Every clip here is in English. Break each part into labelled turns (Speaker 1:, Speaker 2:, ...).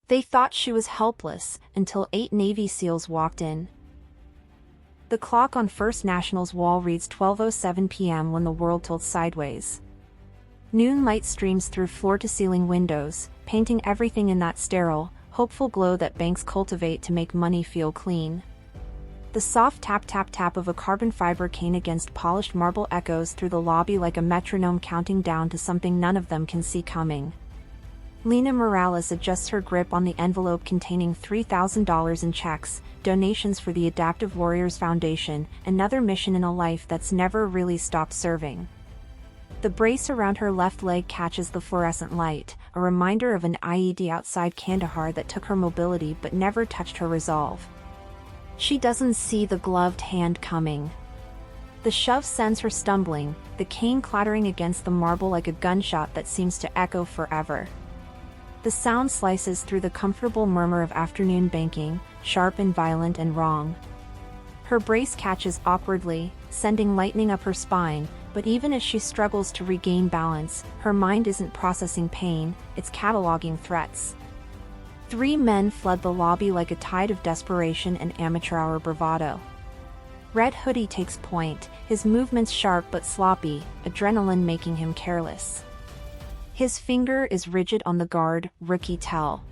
Speaker 1: They thought she was helpless until 8 Navy SEALs walked in. The clock on First National's wall reads 12:07 p.m. when the world tilts sideways. Noon light streams through floor-to-ceiling windows, painting everything in that sterile, hopeful glow that banks cultivate to make money feel clean. The soft tap-tap-tap of a carbon fiber cane against polished marble echoes through the lobby like a metronome counting down to something none of them can see coming. Lena Morales adjusts her grip on the envelope containing $3,000 in checks, donations for the Adaptive Warriors Foundation, another mission in a life that's never really stopped serving. The brace around her left leg catches the fluorescent light, a reminder of an IED outside Kandahar that took her mobility but never touched her resolve. She doesn't see the gloved hand coming. The shove sends her stumbling, the cane clattering against the marble like a gunshot that seems to echo forever. The sound slices through the comfortable murmur of afternoon banking, sharp and violent and wrong. Her brace catches awkwardly, sending lightning up her spine, but even as she struggles to regain balance, her mind isn't processing pain, it's cataloging threats. 3 men flood the lobby like a tide of desperation and amateur-hour bravado. Red Hoodie takes point, his movements sharp but sloppy, adrenaline making him careless. His finger is rigid on the guard, rookie tell.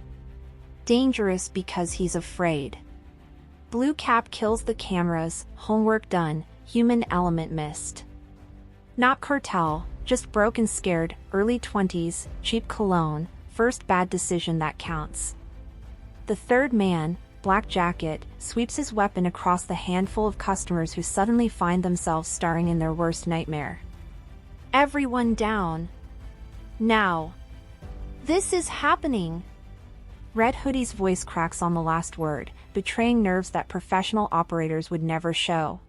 Speaker 1: Dangerous because he's afraid. Blue Cap kills the cameras, homework done, human element missed. Not cartel, just broke and scared, early 20s, cheap cologne, first bad decision that counts. The third man, Black Jacket, sweeps his weapon across the handful of customers who suddenly find themselves starring in their worst nightmare. Everyone down. Now. This is happening. Red Hoodie's voice cracks on the last word, betraying nerves that professional operators would never show.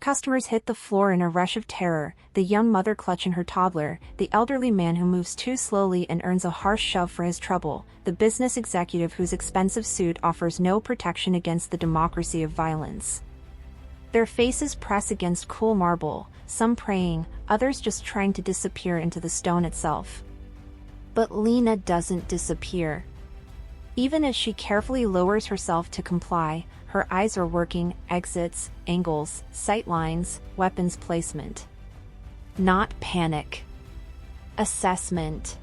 Speaker 1: Customers hit the floor in a rush of terror, the young mother clutching her toddler, the elderly man who moves too slowly and earns a harsh shove for his trouble, the business executive whose expensive suit offers no protection against the democracy of violence. Their faces press against cool marble, some praying, others just trying to disappear into the stone itself. But Lena doesn't disappear. Even as she carefully lowers herself to comply, her eyes are working, exits, angles, sight lines, weapons placement. Not panic. Assessment.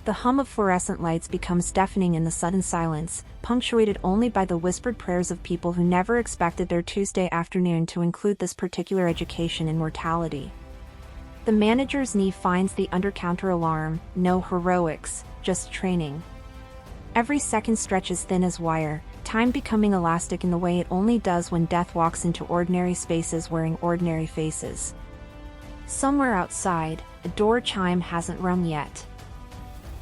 Speaker 1: The hum of fluorescent lights becomes deafening in the sudden silence, punctuated only by the whispered prayers of people who never expected their Tuesday afternoon to include this particular education in mortality. The manager's knee finds the under-counter alarm, no heroics, just training. Every second stretches thin as wire, time becoming elastic in the way it only does when death walks into ordinary spaces wearing ordinary faces. Somewhere outside, a door chime hasn't rung yet.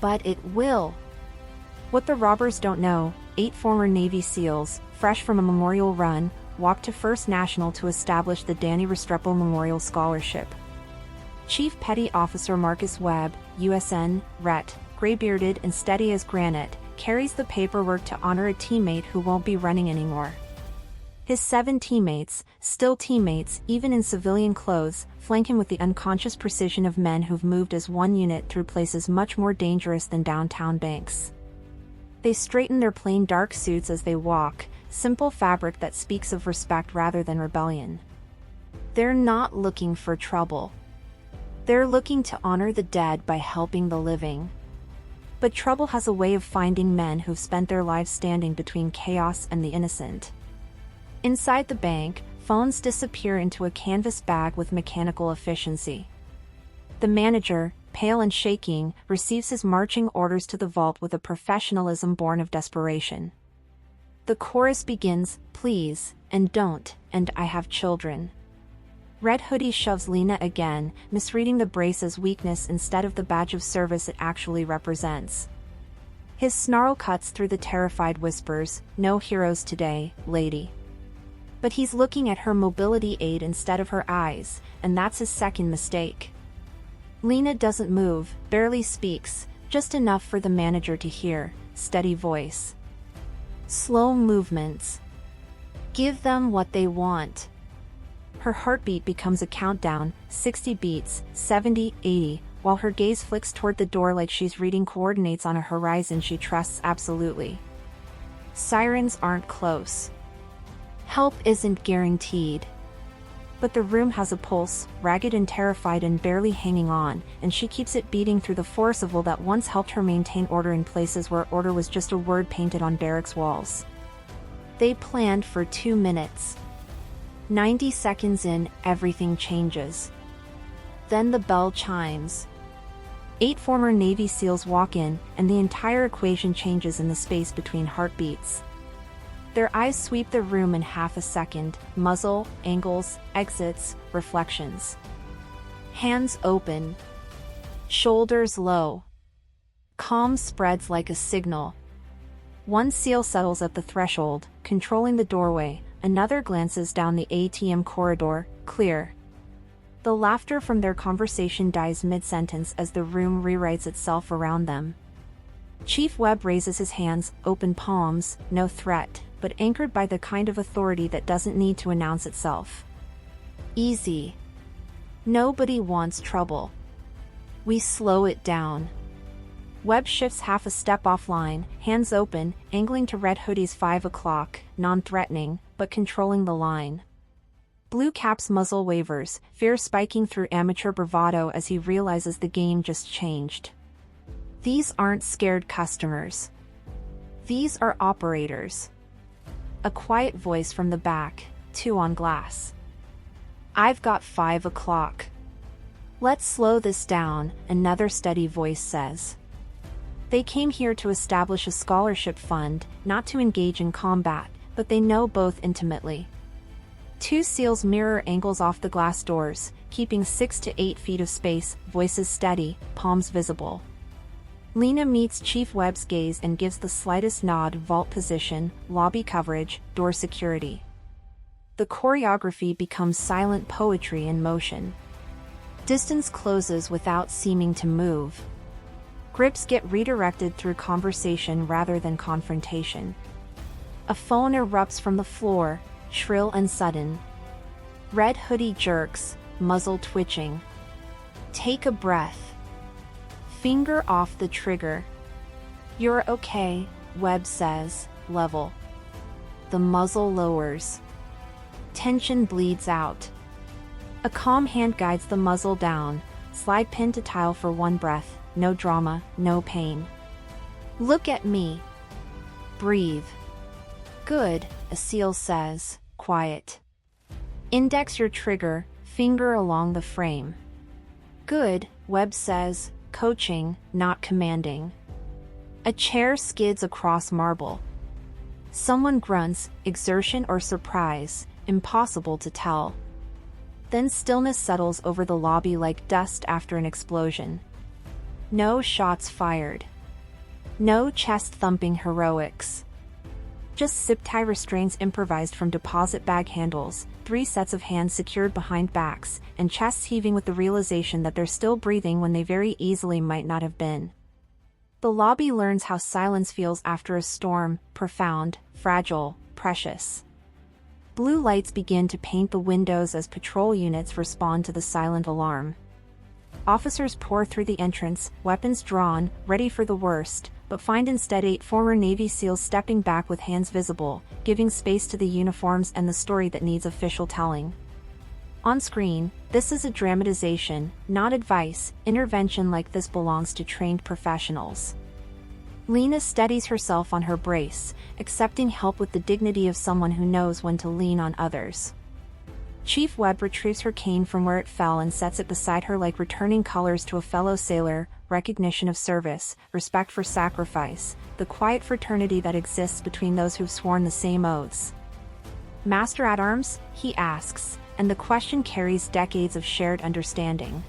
Speaker 1: But it will. What the robbers don't know, 8 former Navy SEALs, fresh from a memorial run, walked to First National to establish the Danny Restrepo Memorial Scholarship. Chief Petty Officer Marcus Webb, USN, Ret, gray-bearded and steady as granite, carries the paperwork to honor a teammate who won't be running anymore. His 7 teammates, still teammates even in civilian clothes, flank him with the unconscious precision of men who've moved as one unit through places much more dangerous than downtown banks. They straighten their plain dark suits as they walk, simple fabric that speaks of respect rather than rebellion. They're not looking for trouble. They're looking to honor the dead by helping the living. But trouble has a way of finding men who've spent their lives standing between chaos and the innocent. Inside the bank, phones disappear into a canvas bag with mechanical efficiency. The manager, pale and shaking, receives his marching orders to the vault with a professionalism born of desperation. The chorus begins, please, and don't, and I have children. Red Hoodie shoves Lena again, misreading the brace as weakness instead of the badge of service it actually represents. His snarl cuts through the terrified whispers, no heroes today, lady. But he's looking at her mobility aid instead of her eyes, and that's his second mistake. Lena doesn't move, barely speaks, just enough for the manager to hear, steady voice. Slow movements. Give them what they want. Her heartbeat becomes a countdown, 60 beats, 70, 80, while her gaze flicks toward the door like she's reading coordinates on a horizon she trusts absolutely. Sirens aren't close. Help isn't guaranteed. But the room has a pulse, ragged and terrified and barely hanging on, and she keeps it beating through the force of will that once helped her maintain order in places where order was just a word painted on barracks walls. They planned for 2 minutes. 90 seconds in, everything changes. Then the bell chimes. 8 former Navy SEALs walk in, and the entire equation changes in the space between heartbeats. Their eyes sweep the room in half a second, muzzle, angles, exits, reflections. Hands open. Shoulders low. Calm spreads like a signal. One SEAL settles at the threshold, controlling the doorway, another glances down the ATM corridor, clear. The laughter from their conversation dies mid-sentence as the room rewrites itself around them. Chief Webb raises his hands, open palms, no threat, but anchored by the kind of authority that doesn't need to announce itself. Easy. Nobody wants trouble. We slow it down. Webb shifts half a step offline, hands open, angling to Red Hoodie's 5 o'clock, non-threatening, but controlling the line. Blue Cap's muzzle wavers, fear spiking through amateur bravado as he realizes the game just changed. These aren't scared customers. These are operators. A quiet voice from the back, 2 on glass. I've got 5 o'clock. Let's slow this down, another steady voice says. They came here to establish a scholarship fund, not to engage in combat, but they know both intimately. 2 SEALs mirror angles off the glass doors, keeping 6 to 8 feet of space, voices steady, palms visible. Lena meets Chief Webb's gaze and gives the slightest nod, vault position, lobby coverage, door security. The choreography becomes silent poetry in motion. Distance closes without seeming to move. Grips get redirected through conversation rather than confrontation. A phone erupts from the floor, shrill and sudden. Red Hoodie jerks, muzzle twitching. Take a breath. Finger off the trigger. You're okay, Webb says, level. The muzzle lowers. Tension bleeds out. A calm hand guides the muzzle down, slide pin to tile for 1 breath, no drama, no pain. Look at me. Breathe. Good, a SEAL says, quiet. Index your trigger, finger along the frame. Good, Webb says, coaching, not commanding. A chair skids across marble. Someone grunts, exertion or surprise, impossible to tell. Then stillness settles over the lobby like dust after an explosion. No shots fired. No chest-thumping heroics. Just zip-tie restraints improvised from deposit bag handles, 3 sets of hands secured behind backs, and chests heaving with the realization that they're still breathing when they very easily might not have been. The lobby learns how silence feels after a storm, profound, fragile, precious. Blue lights begin to paint the windows as patrol units respond to the silent alarm. Officers pour through the entrance, weapons drawn, ready for the worst, but find instead 8 former Navy SEALs stepping back with hands visible, giving space to the uniforms and the story that needs official telling. On screen, this is a dramatization, not advice. Intervention like this belongs to trained professionals. Lena steadies herself on her brace, accepting help with the dignity of someone who knows when to lean on others. Chief Webb retrieves her cane from where it fell and sets it beside her like returning colors to a fellow sailor, recognition of service, respect for sacrifice, the quiet fraternity that exists between those who've sworn the same oaths. Master at Arms? He asks, and the question carries decades of shared understanding.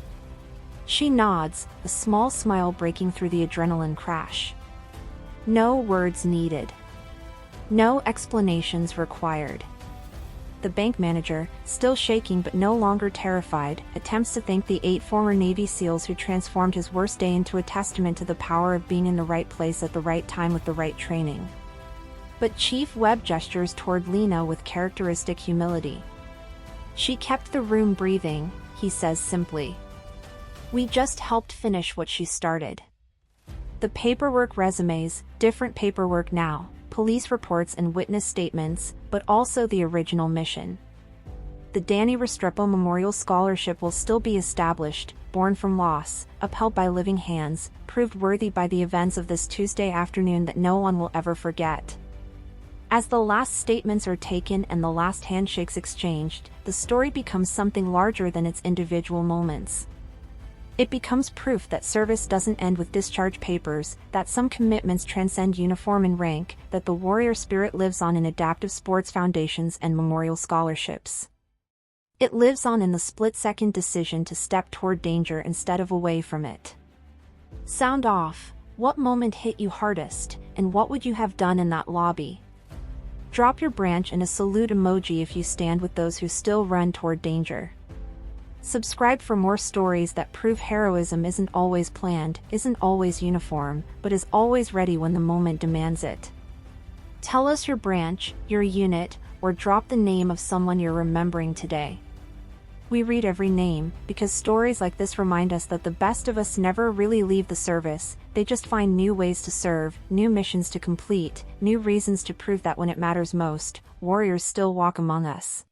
Speaker 1: She nods, a small smile breaking through the adrenaline crash. No words needed. No explanations required. The bank manager, still shaking but no longer terrified, attempts to thank the 8 former Navy SEALs who transformed his worst day into a testament to the power of being in the right place at the right time with the right training. But Chief Webb gestures toward Lena with characteristic humility. She kept the room breathing, he says simply. We just helped finish what she started. The paperwork, resumes, different paperwork now, police reports and witness statements, but also the original mission. The Danny Restrepo Memorial Scholarship will still be established, born from loss, upheld by living hands, proved worthy by the events of this Tuesday afternoon that no one will ever forget. As the last statements are taken and the last handshakes exchanged, the story becomes something larger than its individual moments. It becomes proof that service doesn't end with discharge papers, that some commitments transcend uniform and rank, that the warrior spirit lives on in adaptive sports foundations and memorial scholarships. It lives on in the split-second decision to step toward danger instead of away from it. Sound off. What moment hit you hardest, and what would you have done in that lobby? Drop your branch and a salute emoji if you stand with those who still run toward danger. Subscribe for more stories that prove heroism isn't always planned, isn't always uniform, but is always ready when the moment demands it. Tell us your branch, your unit, or drop the name of someone you're remembering today. We read every name, because stories like this remind us that the best of us never really leave the service, they just find new ways to serve, new missions to complete, new reasons to prove that when it matters most, warriors still walk among us.